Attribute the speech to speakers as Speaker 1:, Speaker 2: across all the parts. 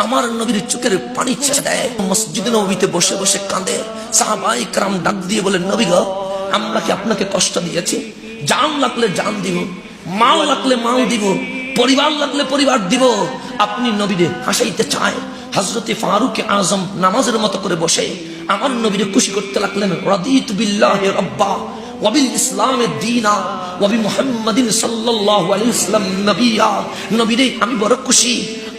Speaker 1: আমার নবীর চোখের পানি ছেড়ে দেয়। মসজিদে নববীতে বসে বসে কাঁদে। সাহাবায়ে কেরাম ডাক দিয়ে বলেন, নবী গো, আমরা কি আপনাকে কষ্ট দিয়েছি? জান লাগলে জান দিব, মাল লাগলে মাল দিব, পরিবার লাগলে পরিবার দিব। আপনি নবীরে হাসাইতে চায়। হযরতে ফারুক আযম নামাজের মতো করে বসে আমার নবীরে খুশি করতে লাগলেন। রাদিতু বিল্লাহি রাব্বা ওয়া বিল ইসলামি দীনা ওয়া বি মুহাম্মাদিন সাল্লাল্লাহু আলাইহি ওয়াসাল্লাম নবিয়্যা। নবীরে আমি বড় খুশি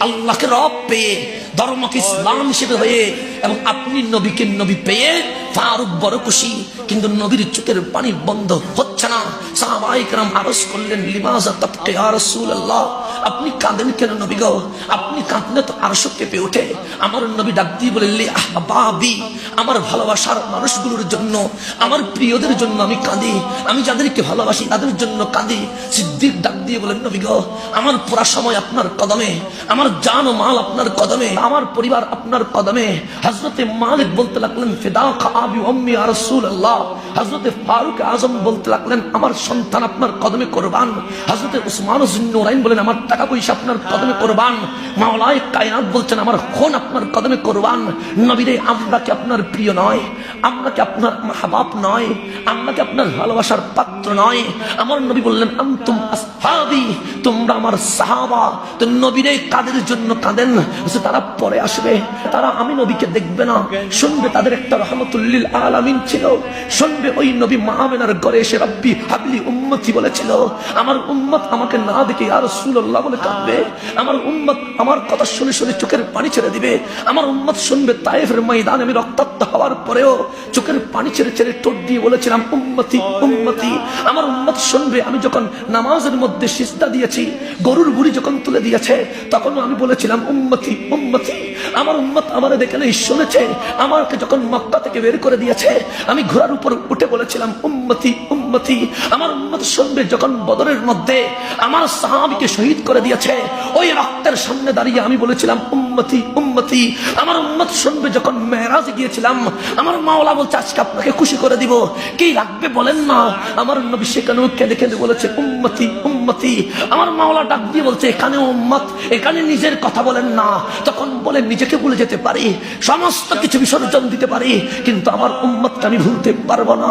Speaker 1: আল্লাহকে রব পেয়ে, ধর্মকে ইসলাম হিসেবে হয়ে, এবং আপনি নবীকে নবী পেয়ে ফারুক বড় খুশি। কিন্তু নবীর চোখের পানি বন্ধ হচ্ছে না। সাহাবায়ে কেরাম আরজ করলেন, লিমাযা তাবকি ইয়া রাসূলুল্লাহ, আপনি কাঁদেন কেন নবী গো? আপনি কাঁদলে তো আরশ কেঁপে ওঠে। আমার নবী ডাক দিয়ে বলেন, লি আহবাবি, আমার ভালোবাসার মানুষগুলোর জন্য, আমার প্রিয়দের জন্য আমি কাঁদি। আমি যাদেরকে ভালোবাসি তাদের জন্য কাঁদি। সিদ্দিক ডাক দিয়ে বলেন, নবী গো, আমার পুরা সময় আপনার কদমে, আমার জান ও মাল আপনার কদমে, আমার পরিবার আপনার কদমে। হযরতে মালিক বলতে লাগলেন, ফিদাকা আবি ওয়া উম্মি ইয়া রাসূলুল্লাহ। হযরতে ফারুক আযম বলতে লাগলেন, আমার সন্তান আপনার কদমে কুরবান। হযরতে উসমান যুন্নুরাইন বলেন, আমার টাকা পয়সা আপনার কদমে কুরবান। মাওলায়ে কায়নাত বলছেন, আমার খুন আপনার কদমে কুরবান। নবীরে, আমরা কি আপনার প্রিয় নয়? আমরা কি আপনার মাহবাব নয়? আমরা কি আপনার ভালোবাসার পাত্র নয়? আমার নবী বললেন, আনতুম আসহাবি, তোমরা আমার সাহাবা। তো নবীরে কাদের জন্য কাঁদেন? তারা পরে আসবে, তারা আমি নবীকে দেখবে না, শুনবে তাদের একটা রহমতুল লিল আলামিন ছিল। শুনবে ওই নবী মা আমেনার ঘরে এসে রব্বি হাবলি উম্মতি বলেছিল। আমার উম্মত আমাকে না দেখে ইয়া রাসূলুল্লাহ বলে কাঁদবে। আমার উম্মত আমার কথা শুনে শুনে চোখের পানি ছেড়ে দিবে। আমার উম্মত শুনবে তায়েফের ময়দানে আমি রক্তাক্ত হওয়ার পরেও চোখের পানি ছেড়ে ছেড়ে ঠোঁট দিয়ে বলেছিলাম, উম্মতি উম্মতি। আমার উম্মত শুনবে আমি যখন নামাজের মধ্যে সিজদা দিয়েছি, গরুর গুড়ি যখন তুলে দিয়েছে, তখন আমি বলেছিলাম, উম্মতি উম্মতি। আমার উম্মত আমারে দেখে নেই, শুনেছে। আমাকে যখন মক্কা থেকে বের করে দিয়েছে, আমি ঘোড়ার উপর উঠে বলেছিলাম, উম্মতি উম্মতি। আমার উম্মত শুনবে যখন বদরের মধ্যে আমার সাহাবীকে শহীদ করে দিয়েছে, ওই রক্তের সামনে দাঁড়িয়ে আমি বলেছিলাম, উম্মতি উম্মতি। আমার উম্মত শুনবে যখন মেরাজে গিয়েছিলাম, আমার মাওলা বলছে, আজকে আপনাকে খুশি করে দিব, কি লাগবে বলেন না। আমার নবী সেখানেও কেঁদে কেঁদে বলেছে, উম্মতি উম্মতি। আমার মাওলা ডাক দিয়ে বলছে, এখানে উম্মত, এখানে নিজের কথা বলেন না। তখন বলে, নিজেকে ভুলে যেতে পারি, সমস্ত কিছু বিসর্জন দিতে পারি, কিন্তু আমার উম্মতকে আমি ভুলতে পারবো না।